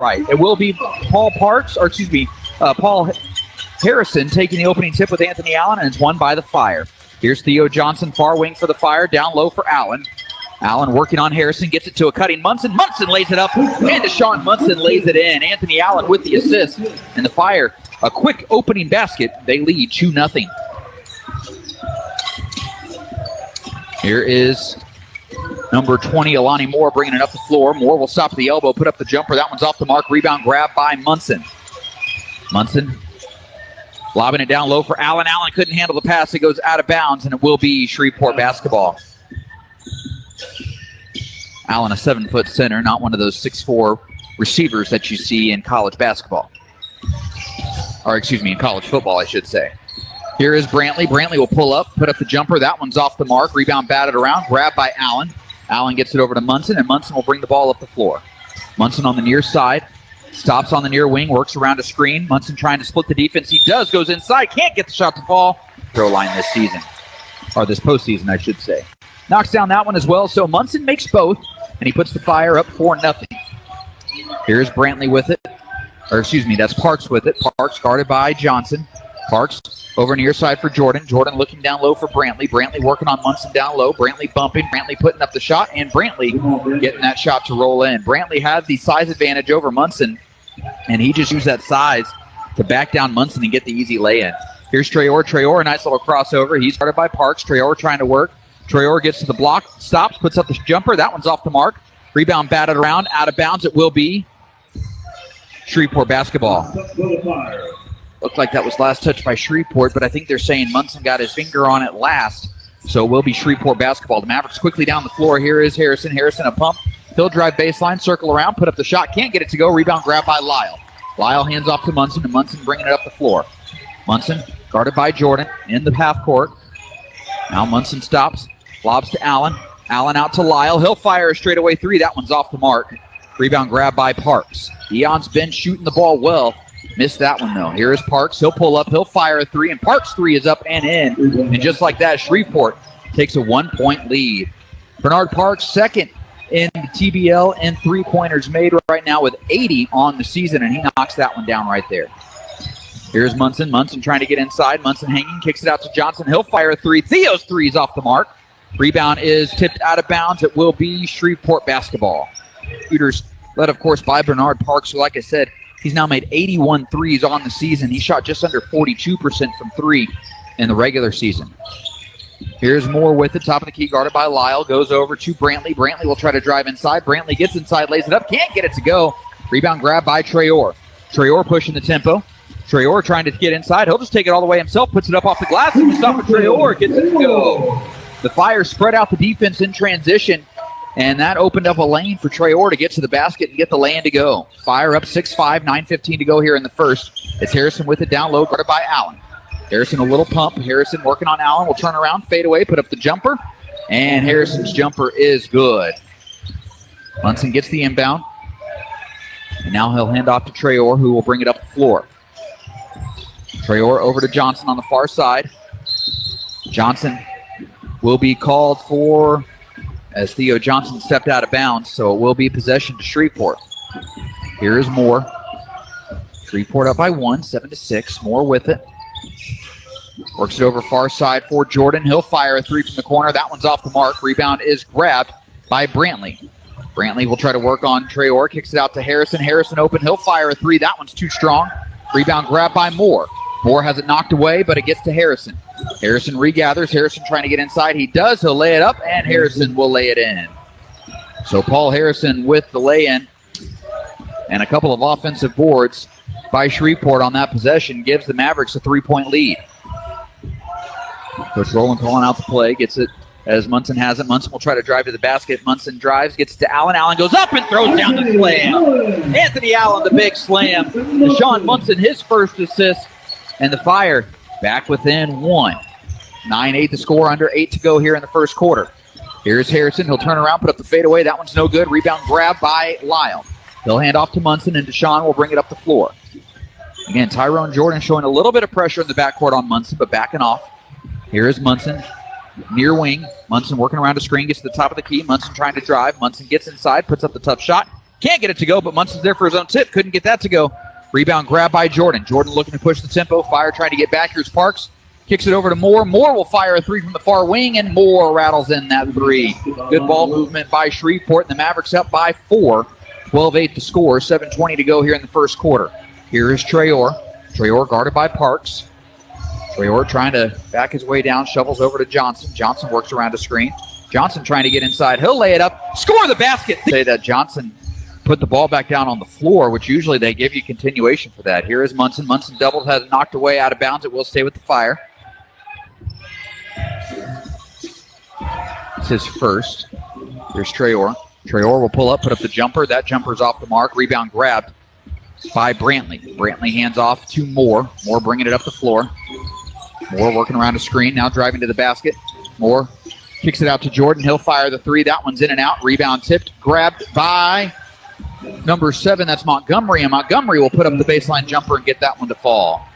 right. It will be Paul Harrison taking the opening tip with Anthony Allen, and it's won by the Fire. Here's Theo Johnson, far wing for the Fire, down low for Allen. Allen working on Harrison, gets it to a cutting Munson. Munson lays it up, and Deshaun Munson lays it in. Anthony Allen with the assist, and the Fire, a quick opening basket. They lead 2-0. Here is number 20, Alani Moore, bringing it up the floor. Moore will stop at the elbow, put up the jumper. That one's off the mark. Rebound grab by Munson. Munson lobbing it down low for Allen. Allen couldn't handle the pass. It goes out of bounds, and it will be Shreveport basketball. Allen, a 7-foot center, not one of those 6'4" receivers that you see in college basketball. Or, excuse me, in college football, I should say. Here is Brantley. Brantley will pull up, put up the jumper. That one's off the mark. Rebound batted around. Grabbed by Allen. Allen gets it over to Munson, and Munson will bring the ball up the floor. Munson on the near side. Stops on the near wing, works around a screen. Munson trying to split the defense. He does, goes inside, can't get the shot to fall. Throw line this season, or this postseason, I should say. Knocks down that one as well, so Munson makes both, and he puts the Fire up 4-0. Here's Brantley with it, or excuse me, that's Parks with it. Parks guarded by Johnson. Parks over near side for Jordan. Jordan looking down low for Brantley. Brantley working on Munson down low. Brantley bumping. Brantley putting up the shot, and Brantley getting that shot to roll in. Brantley has the size advantage over Munson, and he just used that size to back down Munson and get the easy lay-in. Here's Traore. Traore, a nice little crossover. He's guarded by Parks. Traore trying to work. Traore gets to the block, stops, puts up the jumper. That one's off the mark. Rebound batted around, out of bounds. It will be Shreveport basketball. Looked like that was last touch by Shreveport, but I think they're saying Munson got his finger on it last, so it will be Shreveport basketball. The Mavericks quickly down the floor. Here is Harrison. Harrison a pump. He'll drive baseline, circle around, put up the shot. Can't get it to go. Rebound grab by Lyle. Lyle hands off to Munson, and Munson bringing it up the floor. Munson guarded by Jordan in the half court. Now Munson stops, lobs to Allen. Allen out to Lyle. He'll fire a straightaway three. That one's off the mark. Rebound grab by Parks. Deon's been shooting the ball well. Missed that one, though. Here is Parks. He'll pull up. He'll fire a three, and Parks' three is up and in. And just like that, Shreveport takes a 1-point lead. Bernard Parks, second in the TBL in three-pointers made right now with 80 on the season, and he knocks that one down right there. Here's Munson. Munson trying to get inside. Munson hanging, kicks it out to Johnson. He'll fire a three. Theo's three is off the mark. Rebound is tipped out of bounds. It will be Shreveport basketball. Shooters led, of course, by Bernard Parks, who, like I said, he's now made 81 threes on the season. He shot just under 42% from three in the regular season. Here's Moore with it, top of the key, guarded by Lyle. Goes over to Brantley. Brantley will try to drive inside. Brantley gets inside, lays it up. Can't get it to go. Rebound grab by Traore. Traore pushing the tempo. Traore trying to get inside. He'll just take it all the way himself, puts it up off the glass, and stop with Traore. Gets it to go. The Fire spread out the defense in transition, and that opened up a lane for Traore to get to the basket and get the lay-in to go. Fire up 6-5, 9:15 to go here in the first. It's Harrison with it down low, guarded by Allen. Harrison a little pump. Harrison working on Allen. Will turn around, fade away, put up the jumper, and Harrison's jumper is good. Munson gets the inbound, and now he'll hand off to Traore, who will bring it up the floor. Traore over to Johnson on the far side. Johnson will be called for as Theo Johnson stepped out of bounds, so it will be possession to Shreveport. Here is Moore. Shreveport up by 1, 7-6. Moore with it. Works it over far side for Jordan. He'll fire a three from the corner. That one's off the mark. Rebound is grabbed by Brantley. Brantley will try to work on Traore. Kicks it out to Harrison. Harrison open. He'll fire a three. That one's too strong. Rebound grabbed by Moore. Moore has it knocked away, but it gets to Harrison. Harrison regathers. Harrison trying to get inside. He does. He'll lay it up, and Harrison will lay it in. So Paul Harrison with the lay-in, and a couple of offensive boards by Shreveport on that possession gives the Mavericks a 3-point lead. Coach Rowland calling out the play. Gets it as Munson has it. Munson will try to drive to the basket. Munson drives, gets it to Allen. Allen goes up and throws down the slam. Anthony Allen, the big slam. Deshaun Munson, his first assist. And the Fire back within 1. 9-8 the score, under 8 to go here in the first quarter. Here's Harrison. He'll turn around, put up the fadeaway. That one's no good. Rebound grab by Lyle. He'll hand off to Munson, and Deshaun will bring it up the floor. Again, Tyrone Jordan showing a little bit of pressure in the backcourt on Munson, but backing off. Here is Munson, near wing. Munson working around a screen, gets to the top of the key. Munson trying to drive. Munson gets inside, puts up the tough shot. Can't get it to go, but Munson's there for his own tip. Couldn't get that to go. Rebound grab by Jordan. Jordan looking to push the tempo. Fire trying to get back. Here's Parks. Kicks it over to Moore. Moore will fire a three from the far wing, and Moore rattles in that three. Good ball movement by Shreveport, and the Mavericks up by 4. 12-8 the score. 7:20 to go here in the first quarter. Here is Traore. Traore guarded by Parks. Traore trying to back his way down. Shovels over to Johnson. Johnson works around a screen. Johnson trying to get inside. He'll lay it up. Score the basket. Say that Johnson put the ball back down on the floor, which usually they give you continuation for that. Here is Munson. Munson doubled, has it knocked away out of bounds. It will stay with the Fire. It's his first. Here's Traore. Traore will pull up, put up the jumper. That jumper's off the mark. Rebound grabbed by Brantley. Brantley hands off to Moore. Moore bringing it up the floor. Moore working around a screen, now driving to the basket. Moore kicks it out to Jordan. He'll fire the three. That one's in and out. Rebound tipped, grabbed by number 7. That's Montgomery, and Montgomery will put up the baseline jumper and get that one to fall.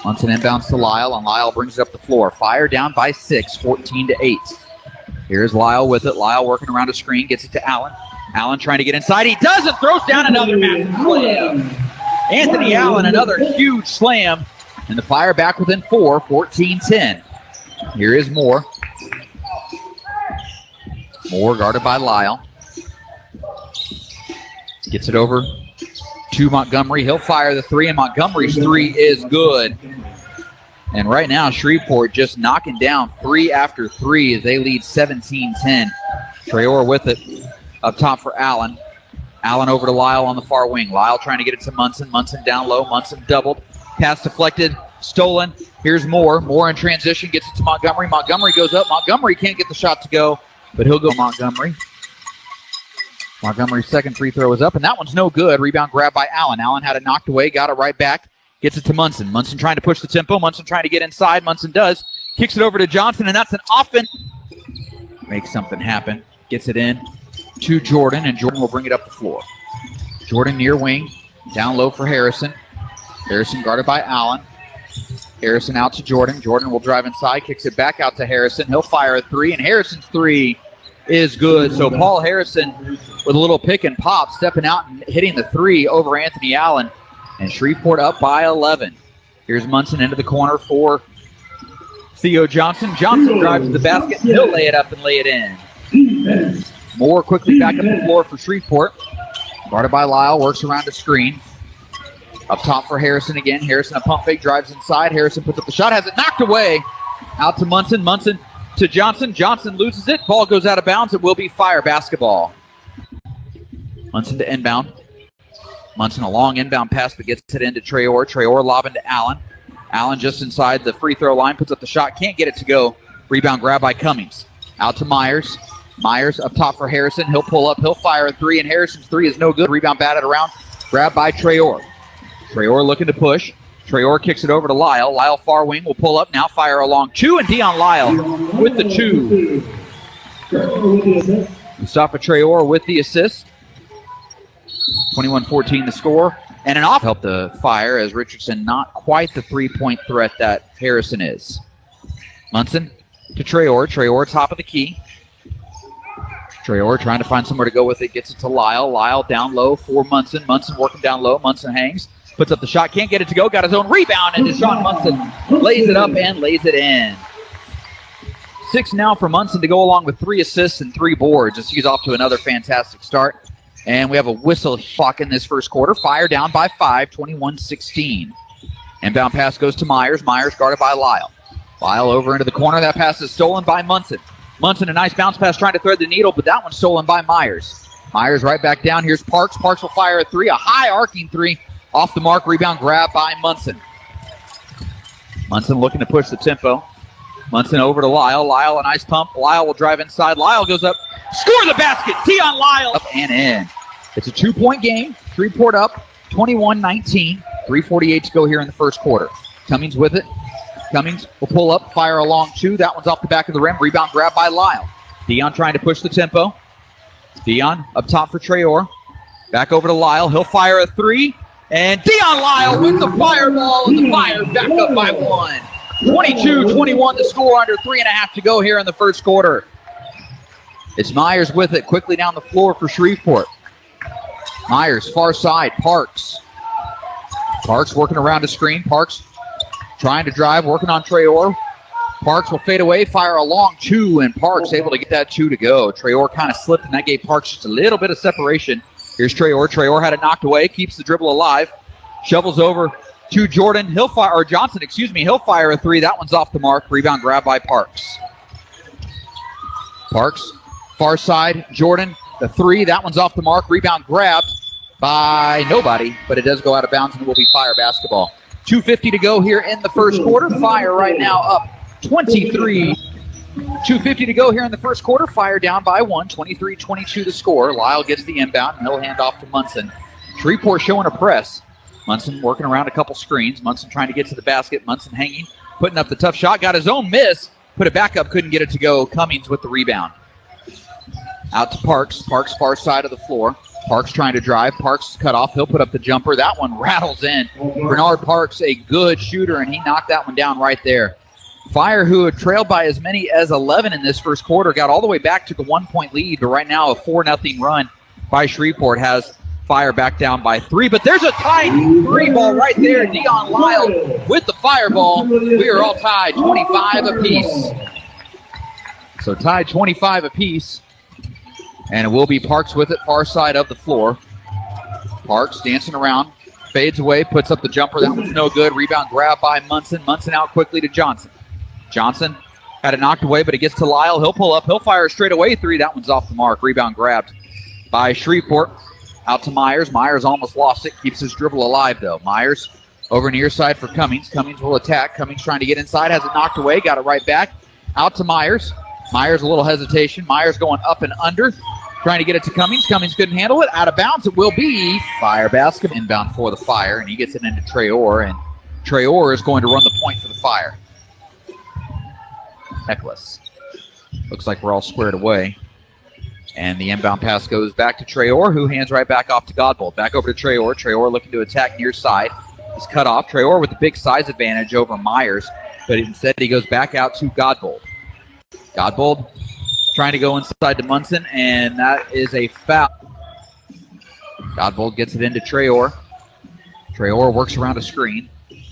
Munson inbounds to Lyle, and Lyle brings it up the floor. Fire down by 6, 14-8. Here's Lyle with it. Lyle working around a screen, gets it to Allen. Allen trying to get inside. He does and throws down another massive slam. Anthony Allen, another huge slam. And the Fire back within 4, 14-10. Here is Moore. Moore guarded by Lyle. Gets it over to Montgomery. He'll fire the three, and Montgomery's three is good. And right now, Shreveport just knocking down 3 after 3 as they lead 17-10. Traore with it up top for Allen. Allen over to Lyle on the far wing. Lyle trying to get it to Munson. Munson down low. Munson doubled. Pass deflected. Stolen. Here's Moore. Moore in transition. Gets it to Montgomery. Montgomery goes up. Montgomery can't get the shot to go, but he'll go Montgomery. Montgomery's second free throw is up, and that one's no good. Rebound grab by Allen. Allen had it knocked away. Got it right back. Gets it to Munson. Munson trying to push the tempo. Munson trying to get inside. Munson does. Kicks it over to Johnson, and that's an offense. Makes something happen. Gets it in to Jordan, and Jordan will bring it up the floor. Jordan near wing. Down low for Harrison. Harrison guarded by Allen. Harrison out to Jordan. Jordan will drive inside. Kicks it back out to Harrison. He'll fire a three, and Harrison's three is good. So Paul Harrison with a little pick and pop, stepping out and hitting the three over Anthony Allen. And Shreveport up by 11. Here's Munson into the corner for Theo Johnson. Johnson drives to the basket. He'll lay it up and lay it in. Moore quickly back up the floor for Shreveport. Guarded by Lyle, works around the screen. Up top for Harrison again. Harrison a pump fake, drives inside. Harrison puts up the shot, has it knocked away. Out to Munson. Munson to Johnson. Johnson loses it. Ball goes out of bounds. It will be Fire basketball. Munson to inbound. Munson a long inbound pass, but gets it into Traore. Traore lobbing to Allen. Allen just inside the free throw line, puts up the shot, can't get it to go. Rebound grab by Cummings. Out to Myers. Myers up top for Harrison. He'll pull up, he'll fire a three, and Harrison's three is no good. Rebound batted around, grabbed by Traore. Traore looking to push. Traore kicks it over to Lyle. Lyle far wing will pull up, now fire along 2, and Deon Lyle with the 2. Mustafa Traore with the assist. 21-14 the score. And an off help the Fire as Richardson not quite the three-point threat that Harrison is. Munson to Traore. Traore top of the key. Traore trying to find somewhere to go with it. Gets it to Lyle. Lyle down low for Munson. Munson working down low. Munson hangs. Puts up the shot. Can't get it to go. Got his own rebound. And Deshaun Munson lays it up and lays it in. 6 now for Munson to go along with 3 assists and 3 boards as he's off to another fantastic start. And we have a whistle clock in this first quarter. Fire down by 5, 21-16. Inbound pass goes to Myers. Myers guarded by Lyle. Lyle over into the corner. That pass is stolen by Munson. Munson, a nice bounce pass trying to thread the needle, but that one's stolen by Myers. Myers right back down. Here's Parks. Parks will fire a 3, a high arcing 3. Off the mark, rebound grab by Munson. Munson looking to push the tempo. Munson over to Lyle. Lyle a nice pump. Lyle will drive inside. Lyle goes up. Score the basket. Deon Lyle up and in. It's a 2-point game. Shreveport up 21-19. 3:48 to go here in the first quarter. Cummings with it. Cummings will pull up, fire along 2. That one's off the back of the rim. Rebound grab by Lyle. Deon trying to push the tempo. Deon up top for Traore. Back over to Lyle. He'll fire a 3. And Deon Lyle with the fireball, and the Fire back up by 1. 22-21 the score, under 3.5 to go here in the first quarter. It's Myers with it quickly down the floor for Shreveport. Myers, far side, Parks. Parks working around the screen. Parks trying to drive, working on Traore. Parks will fade away, fire a long two, and Parks able to get that two to go. Traore kind of slipped, and that gave Parks just a little bit of separation. Here's Traore. Traore had it knocked away, keeps the dribble alive. Shovels over to Jordan. He'll fire, or Johnson, excuse me. He'll fire a three. That one's off the mark. Rebound grab by Parks. Parks, far side. Jordan, the three. That one's off the mark. Rebound grabbed by nobody, but it does go out of bounds, and it will be Fire basketball. 2:50 to go here in the first quarter. Fire right now up 23. 2:50 to go here in the first quarter. Fire down by 1. 23-22 the score. Lyle gets the inbound, and he'll hand off to Munson. Shreveport showing a press. Munson working around a couple screens. Munson trying to get to the basket. Munson hanging, putting up the tough shot. Got his own miss. Put it back up. Couldn't get it to go. Cummings with the rebound. Out to Parks. Parks far side of the floor. Parks trying to drive. Parks cut off. He'll put up the jumper. That one rattles in. Bernard Parks, a good shooter, and he knocked that one down right there. Fire, who had trailed by as many as 11 in this first quarter, got all the way back to the 1-point lead, but right now a 4-0 run by Shreveport has Fire back down by 3. But there's a tied 3 ball right there. Deon Lyle with the Fire ball. We are all tied 25 apiece. So tied 25 apiece. And it will be Parks with it, far side of the floor. Parks dancing around, fades away, puts up the jumper. That one's no good. Rebound grab by Munson. Munson out quickly to Johnson. Johnson had it knocked away, but it gets to Lyle. He'll pull up. He'll fire a straight away 3. That one's off the mark. Rebound grabbed by Shreveport. Out to Myers. Myers almost lost it. Keeps his dribble alive, though. Myers over near side for Cummings. Cummings will attack. Cummings trying to get inside. Has it knocked away. Got it right back. Out to Myers. Myers a little hesitation. Myers going up and under. Trying to get it to Cummings. Cummings couldn't handle it. Out of bounds. It will be Fire basketball. Inbound for the Fire, and he gets it into Traore. And Traore is going to run the point for the Fire. Necklace. Looks like we're all squared away. And the inbound pass goes back to Traore, who hands right back off to Godbold. Back over to Traore. Traore looking to attack near side. He's cut off. Traore with the big size advantage over Myers, but instead he goes back out to Godbold. Godbold trying to go inside to Munson, and that is a foul. Godbold gets it into Traore. Traore works around a screen.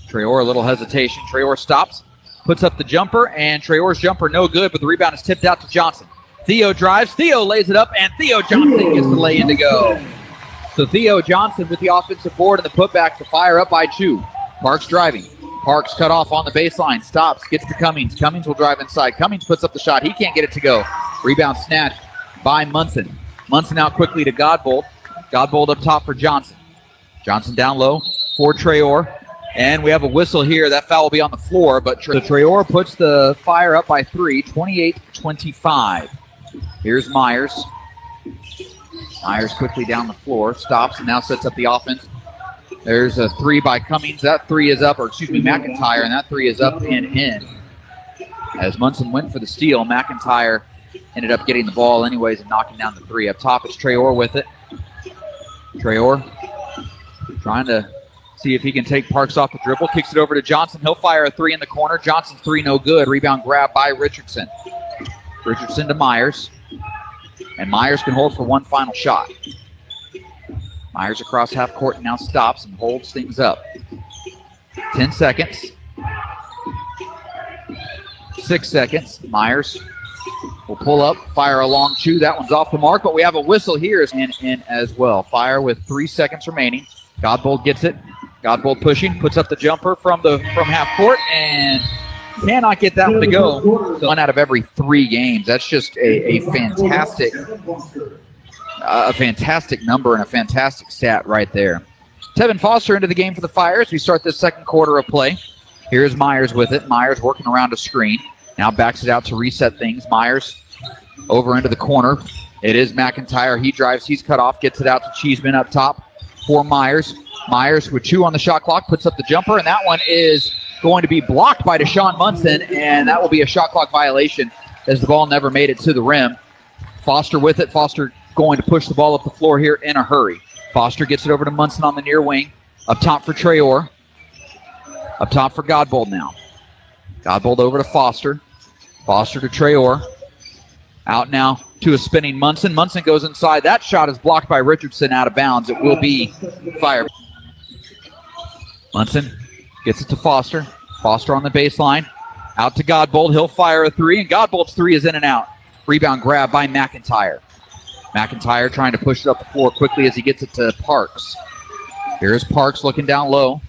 Traore a little hesitation. Traore stops, puts up the jumper, and Traore's jumper no good, but the rebound is tipped out to Johnson. Theo drives, Theo lays it up, and Theo Johnson gets the lay-in to go. So Theo Johnson with the offensive board and the putback to Fire up by 2. Parks driving. Parks cut off on the baseline, stops, gets to Cummings. Cummings will drive inside. Cummings puts up the shot. He can't get it to go. Rebound snatched by Munson. Munson out quickly to Godbold. Godbold up top for Johnson. Johnson down low for Traore. And we have a whistle here. That foul will be on the floor, but Traore puts the Fire up by 3, 28-25. Here's Myers. Myers quickly down the floor, stops, and now sets up the offense. There's a 3 by Cummings. That 3 is up, or excuse me, McIntyre, and that 3 is up and in. As Munson went for the steal, McIntyre ended up getting the ball anyways and knocking down the 3. Up top is Traore with it. Traore trying to see if he can take Parks off the dribble. Kicks it over to Johnson. He'll fire a 3 in the corner. Johnson's 3 no good. Rebound grab by Richardson. Richardson to Myers. And Myers can hold for one final shot. Myers across half court now stops and holds things up. 10 seconds. 6 seconds. Myers will pull up, fire a long 2. That one's off the mark, but we have a whistle here in as well. Fire with 3 seconds remaining. Godbold gets it. Godbold pushing, puts up the jumper from half court, and cannot get that one to go. 1 out of every 3 games. That's just a fantastic number and a fantastic stat right there. Tevin Foster into the game for the Fire as we start this second quarter of play. Here's Myers with it. Myers working around a screen. Now backs it out to reset things. Myers over into the corner. It is McIntyre. He drives. He's cut off. Gets it out to Cheeseman up top for Myers. Myers with 2 on the shot clock. Puts up the jumper, and that one is going to be blocked by Deshaun Munson, and that will be a shot clock violation as the ball never made it to the rim. Foster with it. Foster going to push the ball up the floor here in a hurry. Foster gets it over to Munson on the near wing. Up top for Traore. Up top for Godbold now. Godbold over to Foster. Foster to Traore. Out now to a spinning Munson. Munson goes inside. That shot is blocked by Richardson out of bounds. It will be Fire. Munson gets it to Foster. Foster on the baseline. Out to Godbold. He'll fire a three, and Godbold's three is in and out. Rebound grab by McIntyre. McIntyre trying to push it up the floor quickly as he gets it to Parks. Here's Parks looking down low.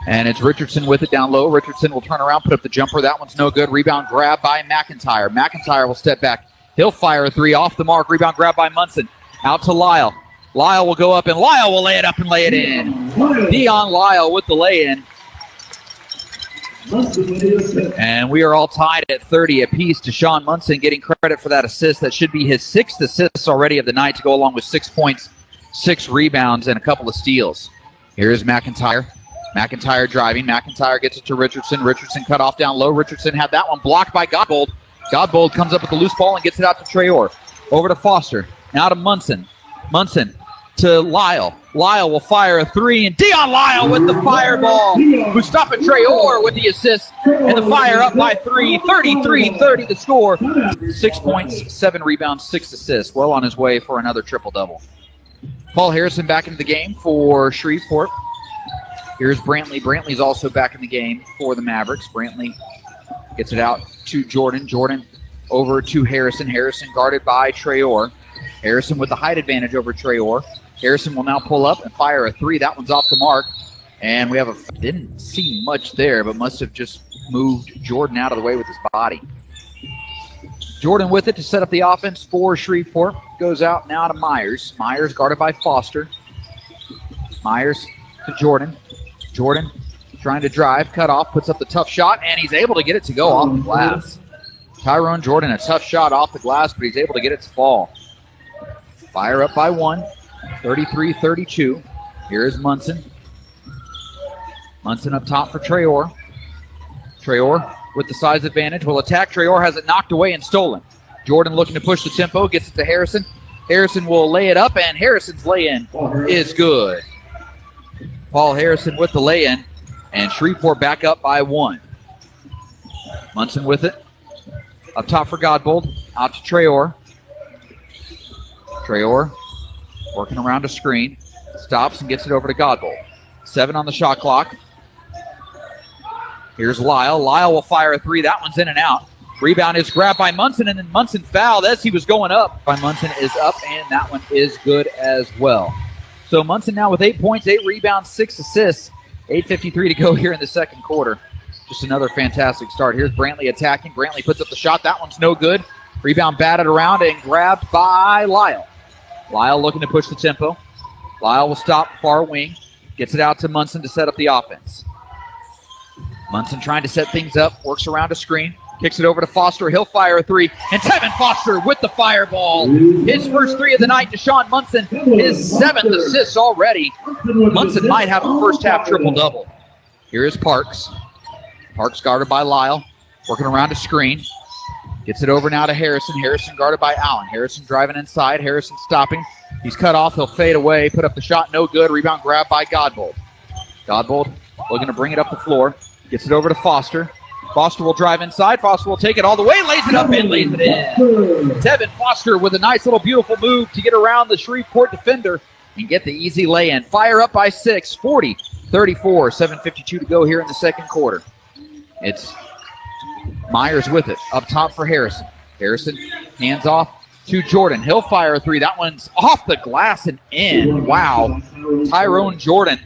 And it's Richardson with it down low. Richardson will turn around, put up the jumper. That one's no good. Rebound grab by McIntyre. McIntyre will step back. He'll fire a three off the mark. Rebound grab by Munson. Out to Lyle. Lyle will go up, and Lyle will lay it up and lay it in. Deon Lyle with the lay-in. And we are all tied at 30 apiece. Deshaun Munson getting credit for that assist. That should be his 6th assist already of the night to go along with 6 points, 6 rebounds, and a couple of steals. Here's McIntyre. McIntyre driving. McIntyre gets it to Richardson. Richardson cut off down low. Richardson had that one blocked by Godbold. Godbold comes up with the loose ball and gets it out to Traore. Over to Foster. Now to Munson. Munson to Lyle. Lyle will fire a three, and Deon Lyle with the fireball. Mustafa Traore with the assist, and the Fire up by 3. 33-30 the score. 6 points, 7 rebounds, 6 assists. Well on his way for another triple-double. Paul Harrison back into the game for Shreveport. Here's Brantley. Brantley's also back in the game for the Mavericks. Brantley gets it out to Jordan. Jordan over to Harrison. Harrison guarded by Traore. Harrison with the height advantage over Traore. Harrison will now pull up and fire a three. That one's off the mark. And we have didn't see much there, but must have just moved Jordan out of the way with his body. Jordan with it to set up the offense for Shreveport. Goes out now to Myers. Myers guarded by Foster. Myers to Jordan. Jordan trying to drive, cut off, puts up the tough shot, and he's able to get it to go off the glass. Tyrone Jordan, a tough shot off the glass, but he's able to get it to fall. Fire up by 1, 33-32. Here is Munson. Munson up top for Traore. Traore with the size advantage will attack. Traore has it knocked away and stolen. Jordan looking to push the tempo, gets it to Harrison. Harrison will lay it up, and Harrison's lay-in is good. Paul Harrison with the lay-in, and Shreveport back up by 1. Munson with it. Up top for Godbold. Out to Traore. Traore working around a screen. Stops and gets it over to Godbold. 7 on the shot clock. Here's Lyle. Lyle will fire a three. That one's in and out. Rebound is grabbed by Munson, and then Munson fouled as he was going up. By Munson is up, and that one is good as well. So Munson now with 8 points, 8 rebounds, 6 assists. 8:53 to go here in the second quarter. Just another fantastic start. Here's Brantley attacking. Brantley puts up the shot. That one's no good. Rebound batted around and grabbed by Lyle. Lyle looking to push the tempo. Lyle will stop far wing. Gets it out to Munson to set up the offense. Munson trying to set things up. Works around a screen. Kicks it over to Foster. He'll fire a three. And Tevin Foster with the fireball. His first three of the night. Deshaun Munson, his 7th assist already. Munson might have a first half triple-double. Here is Parks. Parks guarded by Lyle. Working around a screen. Gets it over now to Harrison. Harrison guarded by Allen. Harrison driving inside. Harrison stopping. He's cut off. He'll fade away. Put up the shot. No good. Rebound grab by Godbold. Godbold looking to bring it up the floor. Gets it over to Foster. Foster will drive inside. Foster will take it all the way. Lays it up and lays it in. Tevin Foster with a nice little beautiful move to get around the Shreveport defender and get the easy lay-in. Fire up by 6. 40-34. 7:52 to go here in the second quarter. It's Myers with it. Up top for Harrison. Harrison hands off to Jordan. He'll fire a three. That one's off the glass and in. Wow. Tyrone Jordan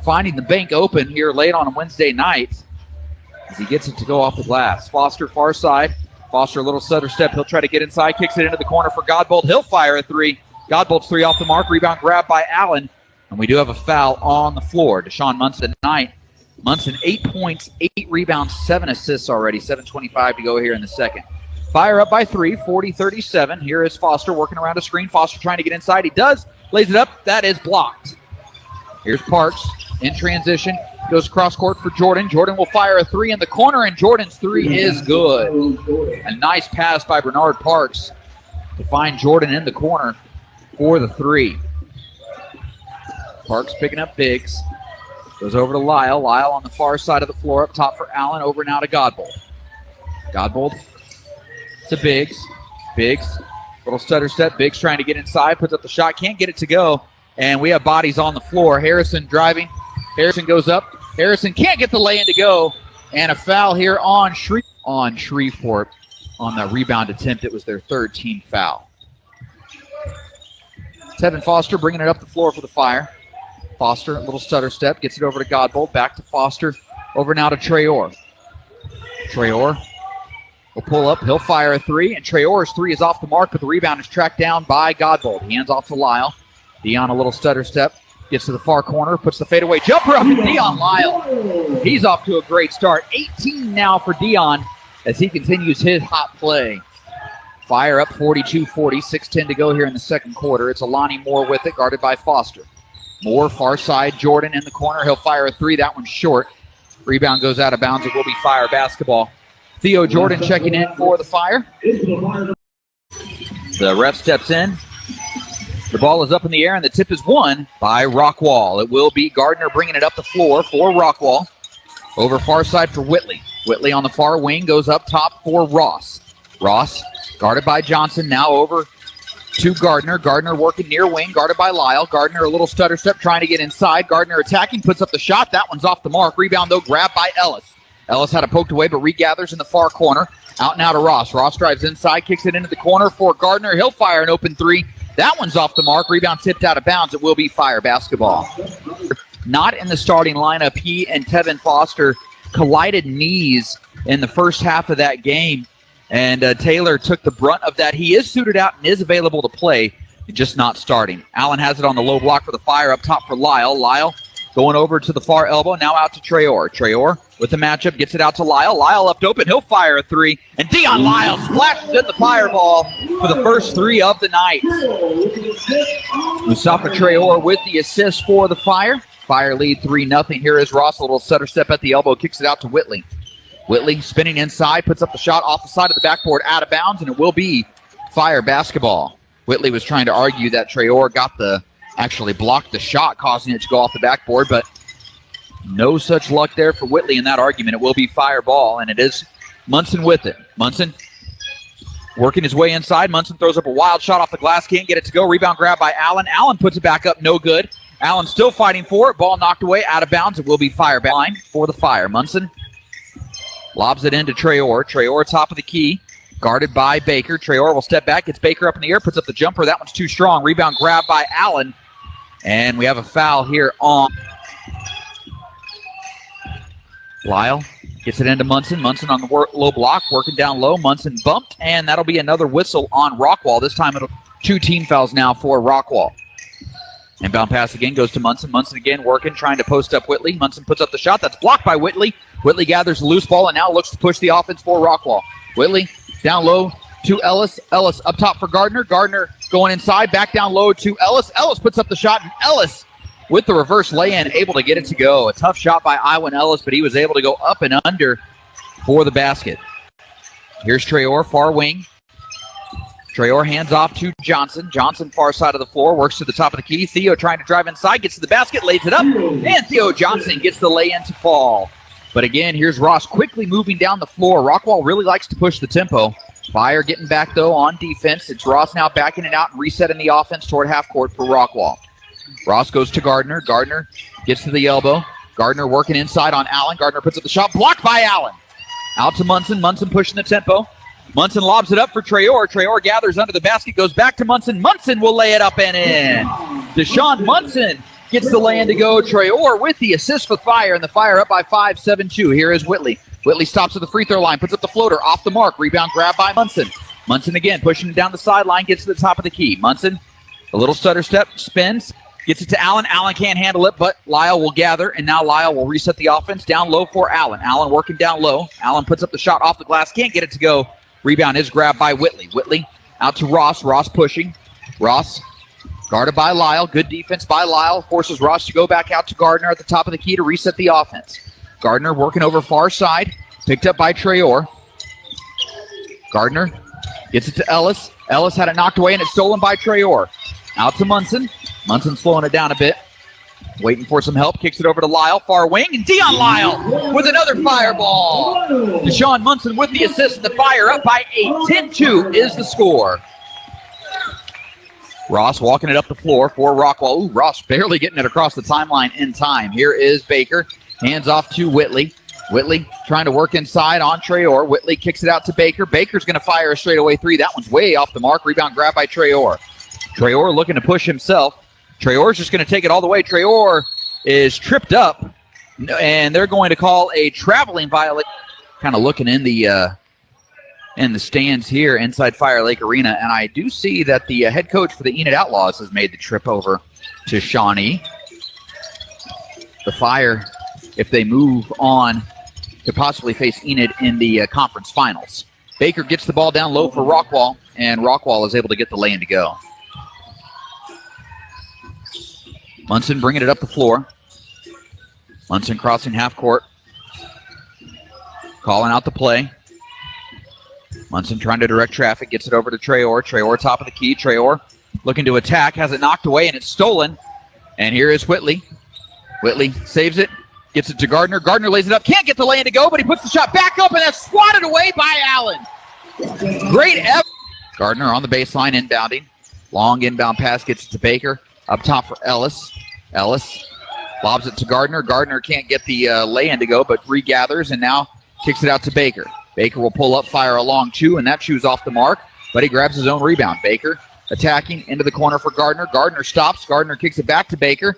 finding the bank open here late on a Wednesday night as he gets it to go off the glass. Foster far side. Foster a little stutter step. He'll try to get inside. Kicks it into the corner for Godbold. He'll fire a three. Godbold's three off the mark. Rebound grab by Allen. And we do have a foul on the floor. Deshaun Munson tonight. Munson 8 points, 8 rebounds, 7 assists already. 7:25 to go here in the second. Fire up by 3, 40-37. Here is Foster working around a screen. Foster trying to get inside. He does. Lays it up. That is blocked. Here's Parks in transition. Goes cross court for Jordan. Jordan will fire a three in the corner, and Jordan's three is good. A nice pass by Bernard Parks to find Jordan in the corner for the three. Parks picking up bigs. Goes over to Lyle. Lyle on the far side of the floor. Up top for Allen. Over now to Godbold. Godbold to Biggs. Biggs, little stutter step. Biggs trying to get inside, puts up the shot, can't get it to go. And we have bodies on the floor. Harrison driving. Harrison goes up. Harrison can't get the lay-in to go. And a foul here on Shreveport on the rebound attempt. It was their third team foul. Tevin Foster bringing it up the floor for the Fire. Foster, a little stutter step, gets it over to Godbold. Back to Foster. Over now to Traore. Traore will pull up. He'll fire a three, and Traore's three is off the mark, but the rebound is tracked down by Godbold. Hands off to Lyle. Deon, a little stutter step, gets to the far corner, puts the fadeaway jumper up, and Deon Lyle. He's off to a great start. 18 now for Deon as he continues his hot play. Fire up 42-40, 6:10 to go here in the second quarter. It's Alani Moore with it, guarded by Foster. Moore, far side, Jordan in the corner. He'll fire a three. That one's short. Rebound goes out of bounds. It will be Fire basketball. Theo Jordan checking in for the Fire. The ref steps in. The ball is up in the air, and the tip is won by Rockwall. It will be Gardner bringing it up the floor for Rockwall. Over far side for Whitley. Whitley on the far wing goes up top for Ross. Ross guarded by Johnson, now over to Gardner. Gardner working near wing, guarded by Lyle. Gardner a little stutter step trying to get inside. Gardner attacking, puts up the shot. That one's off the mark. Rebound, though, grabbed by Ellis. Ellis had it poked away, but regathers in the far corner. Out now to Ross. Ross drives inside, kicks it into the corner for Gardner. He'll fire an open three. That one's off the mark. Rebound tipped out of bounds. It will be Fire basketball. Not in the starting lineup. He and Tevin Foster collided knees in the first half of that game, and Taylor took the brunt of that. He is suited out and is available to play, just not starting. Allen has it on the low block for the Fire, up top for Lyle. Lyle going over to the far elbow, now out to Traore. Traore with the matchup, gets it out to Lyle. Lyle left open, he'll fire a three, and Deon Lyle splashes in the Fireball for the first three of the night. Mustafa Traore with the assist for the Fire. Fire lead 3-0. Here is Ross, a little stutter step at the elbow, kicks it out to Whitley. Whitley spinning inside, puts up the shot off the side of the backboard, out of bounds, and it will be Fire basketball. Whitley was trying to argue that Traore actually blocked the shot, causing it to go off the backboard, but no such luck there for Whitley in that argument. It will be Fire ball, and it is Munson with it. Munson working his way inside. Munson throws up a wild shot off the glass, can't get it to go. Rebound grab by Allen. Allen puts it back up, no good. Allen still fighting for it. Ball knocked away, out of bounds. It will be Fire line for the Fire. Munson lobs it into Traore. Traore top of the key, guarded by Baker. Traore will step back, gets Baker up in the air, puts up the jumper. That one's too strong. Rebound grab by Allen. And we have a foul here on Lyle. Gets it into Munson. Munson on the low block, working down low. Munson bumped, and that'll be another whistle on Rockwall. This time it'll 2 team fouls now for Rockwall. Inbound pass again goes to Munson. Munson again working, trying to post up Whitley. Munson puts up the shot. That's blocked by Whitley. Whitley gathers the loose ball and now looks to push the offense for Rockwall. Whitley down low to Ellis. Ellis up top for Gardner. Gardner going inside, back down low to Ellis. Ellis puts up the shot, and Ellis with the reverse lay-in, able to get it to go. A tough shot by Iwan Ellis, but he was able to go up and under for the basket. Here's Traore, far wing. Traore hands off to Johnson. Johnson, far side of the floor, works to the top of the key. Theo trying to drive inside, gets to the basket, lays it up, and Theo Johnson gets the lay-in to fall. But again, here's Ross quickly moving down the floor. Rockwall really likes to push the tempo. Fire getting back, though, on defense. It's Ross now backing it out and resetting the offense toward half court for Rockwall. Ross goes to Gardner. Gardner gets to the elbow. Gardner working inside on Allen. Gardner puts up the shot, blocked by Allen. Out to Munson. Munson pushing the tempo. Munson lobs it up for Traore. Traore gathers under the basket, goes back to Munson. Munson will lay it up and in. Deshaun Munson gets the lay-in to go. Traore with the assist for Fire, and the Fire up by 5, 7-2. Here is Whitley. Whitley stops at the free throw line, puts up the floater, off the mark. Rebound grab by Munson. Munson again pushing it down the sideline, gets to the top of the key. Munson, a little stutter step, spins, gets it to Allen. Allen can't handle it, but Lyle will gather, and now Lyle will reset the offense down low for Allen. Allen working down low. Allen puts up the shot off the glass, can't get it to go. Rebound is grabbed by Whitley. Whitley out to Ross. Ross pushing. Ross guarded by Lyle. Good defense by Lyle. Forces Ross to go back out to Gardner at the top of the key to reset the offense. Gardner working over far side. Picked up by Traore. Gardner gets it to Ellis. Ellis had it knocked away, and it's stolen by Traore. Out to Munson. Munson slowing it down a bit. waiting for some help, kicks it over to Lyle, far wing, and Deon Lyle with another fireball. Deshaun Munson with the assist, the Fire up by 8. 10-2 is the score. Ross walking it up the floor for Rockwall. Ooh, Ross barely getting it across the timeline in time. Here is Baker, hands off to Whitley. Whitley trying to work inside on Traore. Whitley kicks it out to Baker. Baker's going to fire a straightaway three. That one's way off the mark. Rebound grab by Traore. Traore looking to push himself. Traore's just going to take it all the way. Traore is tripped up, and they're going to call a traveling violation. Kind of looking in the stands here inside Fire Lake Arena, and I do see that the head coach for the Enid Outlaws has made the trip over to Shawnee. The Fire, if they move on, could possibly face Enid in the conference finals. Baker gets the ball down low for Rockwall, and Rockwall is able to get the lay-in to go. Munson bringing it up the floor. Munson crossing half court. Calling out the play. Munson trying to direct traffic, gets it over to Traore. Traore top of the key. Traore looking to attack, has it knocked away, and it's stolen. And here is Whitley. Whitley saves it, gets it to Gardner. Gardner lays it up, can't get the lay-in to go, but he puts the shot back up, and that's swatted away by Allen. Great effort. Gardner on the baseline, inbounding. Long inbound pass, gets it to Baker. Up top for Ellis. Ellis lobs it to Gardner. Gardner can't get the lay-in to go, but regathers and now kicks it out to Baker. Baker will pull up, fire a long two, and that shoe's off the mark, but he grabs his own rebound. Baker attacking into the corner for Gardner. Gardner stops. Gardner kicks it back to Baker.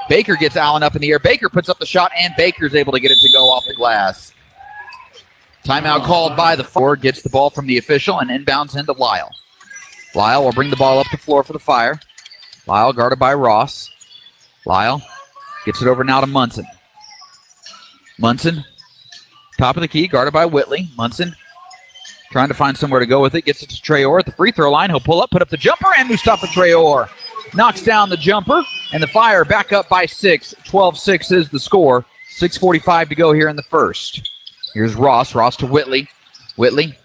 Baker gets Allen up in the air. Baker puts up the shot, and Baker's able to get it to go off the glass. Timeout called by the Fire. Gets the ball from the official and inbounds into Lyle. Lyle will bring the ball up the floor for the Fire. Lyle guarded by Ross. Lyle gets it over now to Munson. Munson, top of the key, guarded by Whitley. Munson trying to find somewhere to go with it. Gets it to Traore at the free throw line. He'll pull up, put up the jumper, and Mustafa Traore knocks down the jumper. And the Fire back up by 6. 12-6 is the score. 6:45 to go here in the first. Here's Ross. Ross to Whitley. Whitley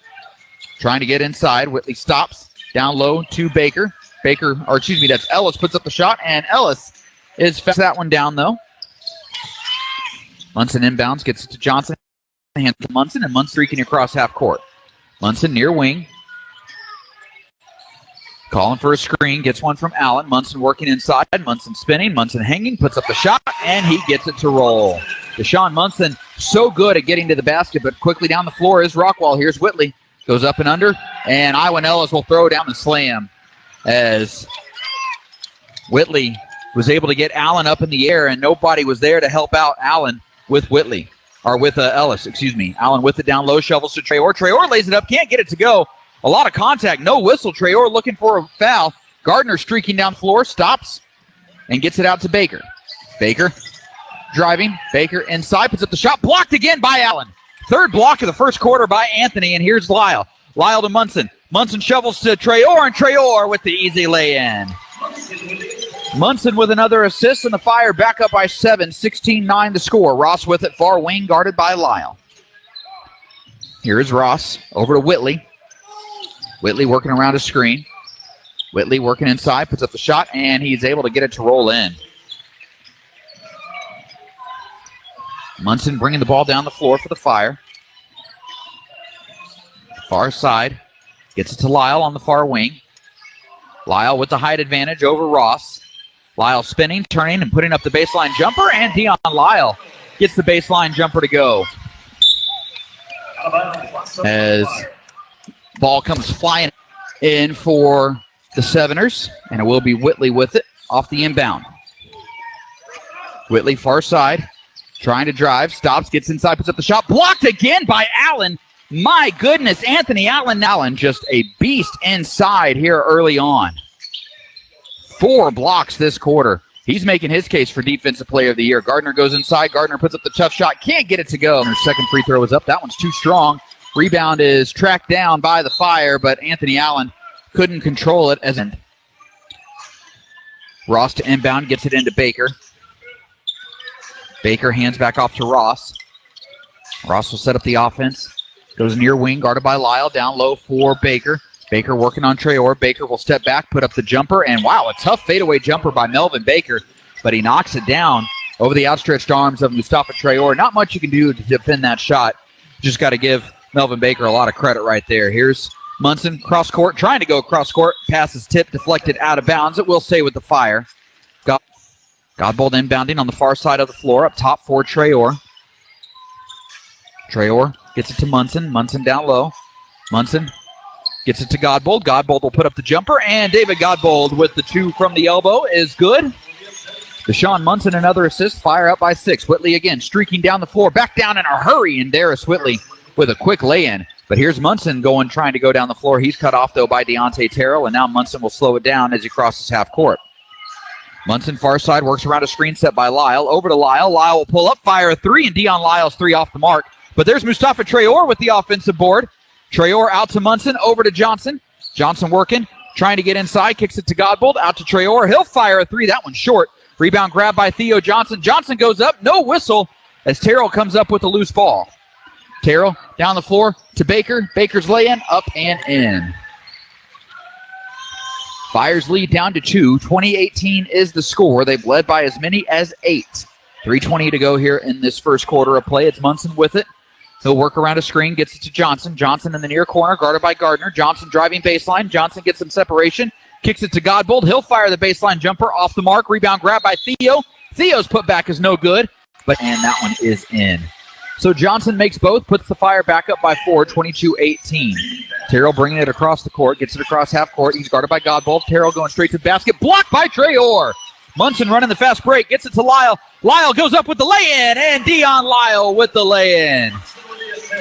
trying to get inside. Whitley stops. Down low to Baker. That's Ellis, puts up the shot, and Ellis is fast that one down, though. Munson inbounds, gets it to Johnson, hands to Munson, and Munson streaking across half court. Munson near wing. Calling for a screen, gets one from Allen. Munson working inside, Munson spinning, Munson hanging, puts up the shot, and he gets it to roll. Deshaun Munson, so good at getting to the basket, but quickly down the floor is Rockwall. Here's Whitley, goes up and under, and Iwan Ellis will throw down the slam, as Whitley was able to get Allen up in the air, and nobody was there to help out Allen with Whitley, or with Ellis, excuse me. Allen with it down low, shovels to Traore. Traore lays it up, can't get it to go. A lot of contact, no whistle. Traore looking for a foul. Gardner streaking down floor, stops, and gets it out to Baker. Baker driving, Baker inside, puts up the shot, blocked again by Allen. Third block of the first quarter by Anthony, and here's Lyle. Lyle to Munson. Munson shovels to Traore, and Traore with the easy lay-in. Munson with another assist, and the Fire back up by 7. 16-9 to score. Ross with it, far wing, guarded by Lyle. Here's Ross over to Whitley. Whitley working around a screen. Whitley working inside, puts up the shot, and he's able to get it to roll in. Munson bringing the ball down the floor for the Fire. Far side. Gets it to Lyle on the far wing. Lyle with the height advantage over Ross. Lyle spinning, turning, and putting up the baseline jumper, and Deon Lyle gets the baseline jumper to go. As ball comes flying in for the Seveners, and it will be Whitley with it off the inbound. Whitley far side, trying to drive, stops, gets inside, puts up the shot, blocked again by Allen. My goodness, Anthony Allen. Allen just a beast inside here early on. 4 blocks this quarter. He's making his case for Defensive Player of the Year. Gardner goes inside. Gardner puts up the tough shot. Can't get it to go. And their second free throw is up. That one's too strong. Rebound is tracked down by the Fire, but Anthony Allen couldn't control it as end. Ross to inbound, gets it into Baker. Baker hands back off to Ross. Ross will set up the offense. Goes near wing, guarded by Lyle. Down low for Baker. Baker working on Traore. Baker will step back, put up the jumper, and wow, a tough fadeaway jumper by Melvin Baker. but he knocks it down over the outstretched arms of Mustafa Traore. Not much you can do to defend that shot. Just got to give Melvin Baker a lot of credit right there. Here's Munson, cross court, trying to go cross court. Pass is tipped, deflected out of bounds. It will stay with the Fire. Godbold inbounding on the far side of the floor. Up top for Traore. Traore gets it to Munson. Munson down low. Munson gets it to Godbold. Godbold will put up the jumper, and David Godbold with the 2 from the elbow is good. Deshaun Munson, another assist. Fire up by 6. Whitley again streaking down the floor. Back down in a hurry, and Darius Whitley with a quick lay-in. But here's Munson trying to go down the floor. He's cut off, though, by Deontay Terrell, and now Munson will slow it down as he crosses half court. Munson, far side, works around a screen set by Lyle. Over to Lyle. Lyle will pull up, fire a 3, and Deon Lyle's 3 off the mark. But there's Mustafa Traore with the offensive board. Traore out to Munson, over to Johnson. Johnson working, trying to get inside, kicks it to Godbold, out to Traore. He'll fire a 3, that one's short. Rebound grab by Theo Johnson. Johnson goes up, no whistle, as Terrell comes up with a loose ball. Terrell down the floor to Baker. Baker's lay-in, up and in. Fire's lead down to 2. 20-18 is the score. They've led by as many as 8. 3:20 to go here in this first quarter of play. It's Munson with it. He'll work around a screen, gets it to Johnson. Johnson in the near corner, guarded by Gardner. Johnson driving baseline. Johnson gets some separation, kicks it to Godbold. He'll fire the baseline jumper off the mark. Rebound grab by Theo. Theo's putback is no good, and that one is in. So Johnson makes both, puts the Fire back up by 4, 22-18. Terrell bringing it across the court, gets it across half court. He's guarded by Godbold. Terrell going straight to the basket, blocked by Traore. Munson running the fast break, gets it to Lyle. Lyle goes up with the lay-in, and Deon Lyle with the lay-in.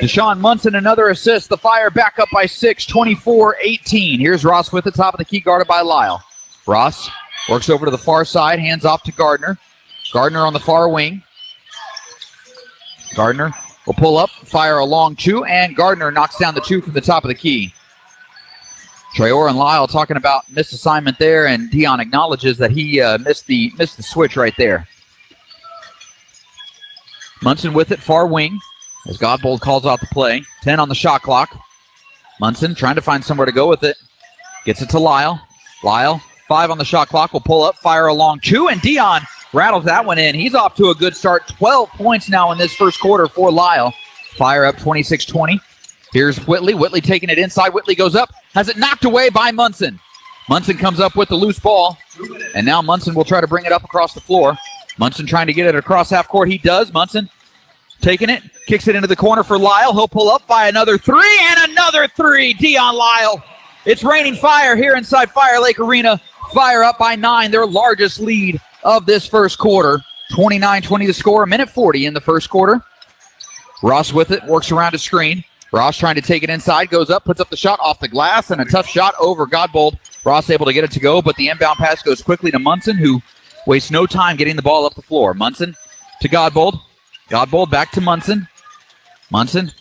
Deshaun Munson, another assist. The Fire back up by 6, 24-18. Here's Ross with the top of the key, guarded by Lyle. Ross works over to the far side, hands off to Gardner. Gardner on the far wing. Gardner will pull up, fire a long 2, and Gardner knocks down the 2 from the top of the key. Traore and Lyle talking about missed assignment there, and Deon acknowledges that he missed the switch right there. Munson with it, far wing, as Godbold calls out the play. 10 on the shot clock. Munson trying to find somewhere to go with it. Gets it to Lyle. Lyle, 5 on the shot clock, will pull up, fire a long 2, and Deon rattles that one in. He's off to a good start. 12 points now in this first quarter for Lyle. Fire up 26-20. Here's Whitley. Whitley taking it inside. Whitley goes up. Has it knocked away by Munson. Munson comes up with the loose ball. And now Munson will try to bring it up across the floor. Munson trying to get it across half court. He does. Munson taking it. Kicks it into the corner for Lyle. He'll pull up by another 3 and another 3. Deon Lyle. It's raining fire here inside Fire Lake Arena. Fire up by 9. Their largest lead of this first quarter. 29-20 the score, 1:40 in the first quarter. Ross with it, works around a screen. Ross trying to take it inside, goes up, puts up the shot off the glass, and a tough shot over Godbold. Ross able to get it to go, but the inbound pass goes quickly to Munson, who wastes no time getting the ball up the floor. Munson to Godbold. Godbold back to Munson. Munson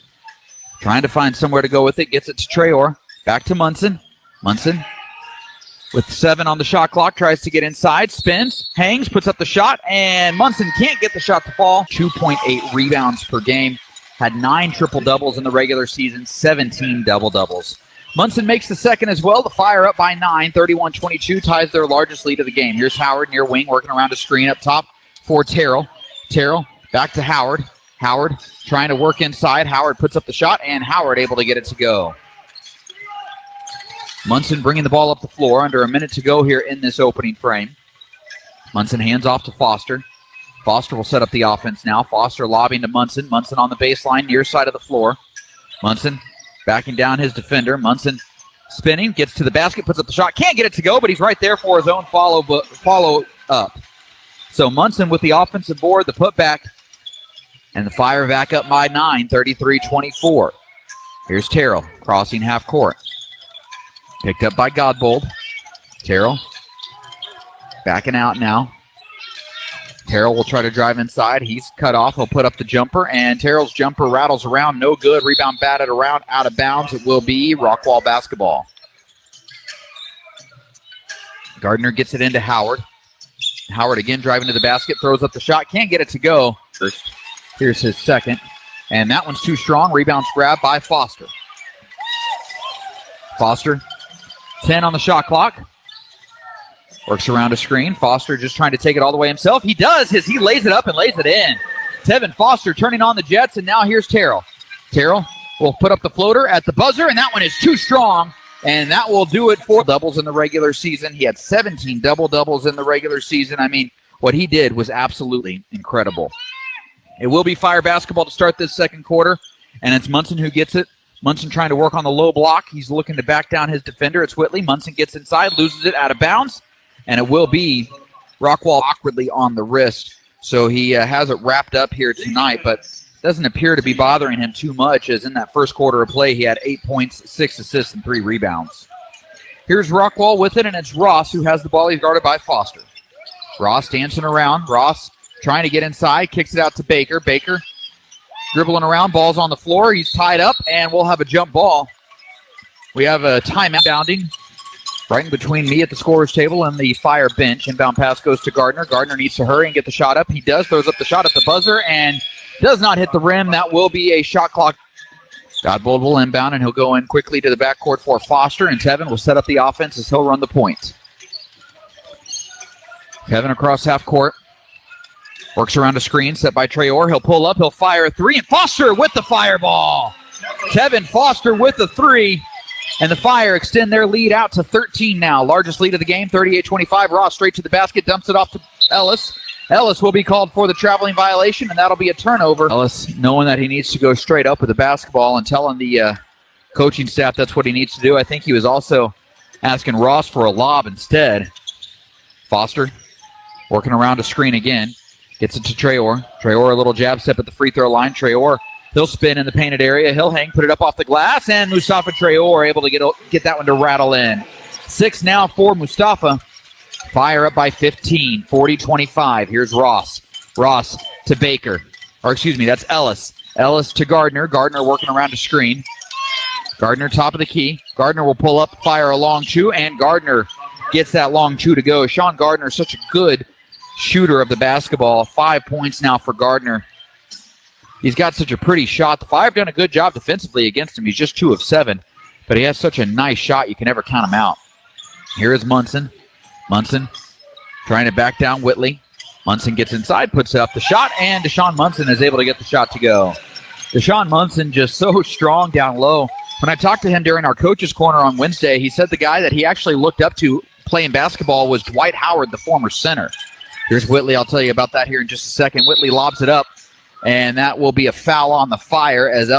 trying to find somewhere to go with it, gets it to Traore. Back to Munson. Munson with 7 on the shot clock, tries to get inside, spins, hangs, puts up the shot, and Munson can't get the shot to fall. 2.8 rebounds per game. Had 9 triple-doubles in the regular season, 17 double-doubles. Munson makes the second as well. The Fire up by 9, 31-22, ties their largest lead of the game. Here's Howard near wing, working around a screen up top for Terrell. Terrell back to Howard. Howard trying to work inside. Howard puts up the shot, and Howard able to get it to go. Munson bringing the ball up the floor. Under a minute to go here in this opening frame. Munson hands off to Foster. Foster will set up the offense now. Foster lobbing to Munson. Munson on the baseline, near side of the floor. Munson backing down his defender. Munson spinning, gets to the basket, puts up the shot. Can't get it to go, but he's right there for his own follow up. So Munson with the offensive board, the putback, and the Fire back up by 9, 33-24. Here's Terrell crossing half court. Picked up by Godbold. Terrell backing out now. Terrell will try to drive inside. He's cut off. He'll put up the jumper, and Terrell's jumper rattles around. No good. Rebound batted around, out of bounds. It will be Rockwall basketball. Gardner gets it into Howard. Howard again driving to the basket, throws up the shot. Can't get it to go. Here's his second, and that one's too strong. Rebounds grabbed by Foster. Foster, 10 on the shot clock. Works around a screen. Foster just trying to take it all the way himself. He does. He lays it up and lays it in. Tevin Foster turning on the Jets, and now here's Terrell. Terrell will put up the floater at the buzzer, and that one is too strong, and that will do it for doubles in the regular season. He had 17 double-doubles in the regular season. I mean, what he did was absolutely incredible. It will be Fire basketball to start this second quarter, and it's Munson who gets it. Munson trying to work on the low block. He's looking to back down his defender. It's Whitley. Munson gets inside, loses it out of bounds, and it will be Rockwall awkwardly on the wrist. So he has it wrapped up here tonight, but doesn't appear to be bothering him too much, as in that first quarter of play he had 8 points, 6 assists, and 3 rebounds. Here's Rockwall with it, and it's Ross who has the ball. He's guarded by Foster. Ross dancing around. Ross trying to get inside, kicks it out to Baker. Baker dribbling around, ball's on the floor. He's tied up, and we'll have a jump ball. We have a timeout bounding right in between me at the scorer's table and the Fire bench. Inbound pass goes to Gardner. Gardner needs to hurry and get the shot up. He does, throws up the shot at the buzzer, and does not hit the rim. That will be a shot clock. Godbold will inbound, and he'll go in quickly to the backcourt for Foster, and Tevin will set up the offense as he'll run the point. Tevin across half court. Works around a screen set by Traore. He'll pull up. He'll fire a three. And Foster with the fireball. Tevin Foster with the three. And the Fire extend their lead out to 13 now. Largest lead of the game, 38-25. Ross straight to the basket. Dumps it off to Ellis. Ellis will be called for the traveling violation, and that'll be a turnover. Ellis, knowing that he needs to go straight up with the basketball and telling the coaching staff that's what he needs to do. I think he was also asking Ross for a lob instead. Foster working around a screen again. Gets it to Traore. Traore, a little jab step at the free throw line. Traore, he'll spin in the painted area. He'll hang, put it up off the glass, and Mustafa Traore able to get that one to rattle in. 6 now for Mustafa. Fire up by 15, 40-25. Here's Ross. Ross to Baker. Or excuse me, that's Ellis. Ellis to Gardner. Gardner working around a screen. Gardner top of the key. Gardner will pull up, fire a long two, and Gardner gets that long two to go. Sean Gardner is such a good shooter of the basketball. 5 points now for Gardner. He's got such a pretty shot. The Fire have done a good job defensively against him. He's just 2 of 7, but he has such a nice shot you can never count him out. Here is Munson. Munson trying to back down Whitley. Munson gets inside, puts up the shot, and Deshaun Munson is able to get the shot to go. Deshaun Munson just so strong down low. When I talked to him during our coach's corner on Wednesday, he said the guy that he actually looked up to playing basketball was Dwight Howard, the former center. Here's Whitley. I'll tell you about that here in just a second. Whitley lobs it up, and that will be a foul on the Fire as